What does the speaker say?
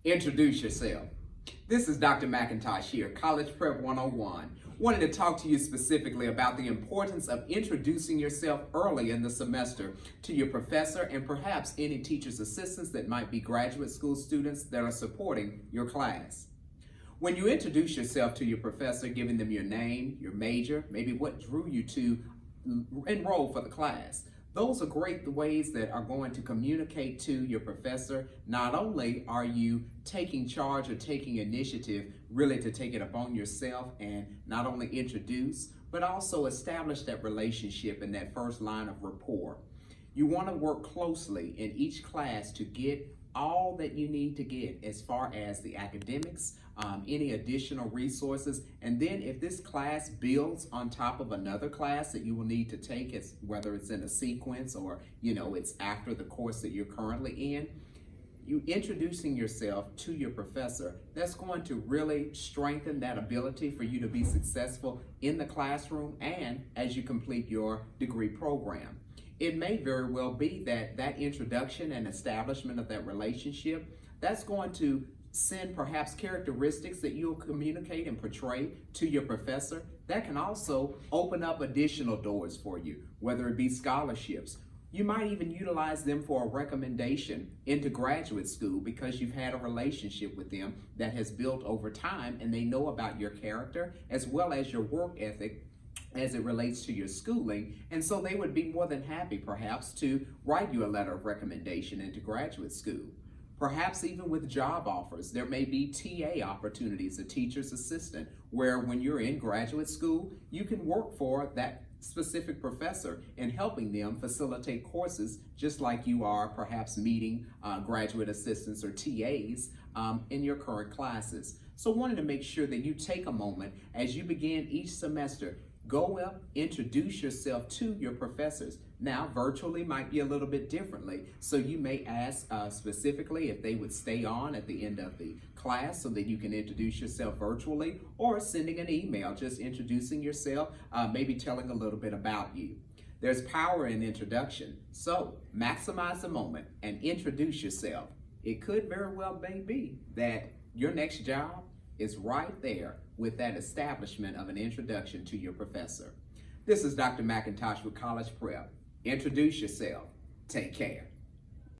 Introduce yourself. This is Dr. McIntosh here, College Prep 101. Wanted to talk to you specifically about the importance of introducing yourself early in the semester to your professor and perhaps any teacher's assistants that might be graduate school students that are supporting your class. When you introduce yourself to your professor, giving them your name, your major, maybe what drew you to enroll for the class, those are great ways that are going to communicate to your professor. Not only are you taking charge or taking initiative really to take it upon yourself and not only introduce, but also establish that relationship and that first line of rapport. You want to work closely in each class to get all that you need to get as far as the academics, any additional resources, and then if this class builds on top of another class that you will need to take, whether it's in a sequence or it's after the course that you're currently in, you introducing yourself to your professor, that's going to really strengthen that ability for you to be successful in the classroom and as you complete your degree program. It may very well be that that introduction and establishment of that relationship, that's going to send perhaps characteristics that you'll communicate and portray to your professor. That can also open up additional doors for you, whether it be scholarships. You might even utilize them for a recommendation into graduate school because you've had a relationship with them that has built over time and they know about your character as well as your work ethic as it relates to your schooling, and so they would be more than happy perhaps to write you a letter of recommendation into graduate school. Perhaps even with job offers, there may be TA opportunities, a teacher's assistant, where when you're in graduate school, you can work for that specific professor in helping them facilitate courses just like you are perhaps meeting graduate assistants or TAs in your current classes. So wanted to make sure that you take a moment as you begin each semester. Go up, introduce yourself to your professors. Now, virtually might be a little bit differently. So you may ask specifically if they would stay on at the end of the class so that you can introduce yourself virtually, or sending an email, just introducing yourself, maybe telling a little bit about you. There's power in introduction. So maximize the moment and introduce yourself. It could very well be that your next job is right there with that establishment of an introduction to your professor. This is Dr. McIntosh with College Prep. Introduce yourself. Take care.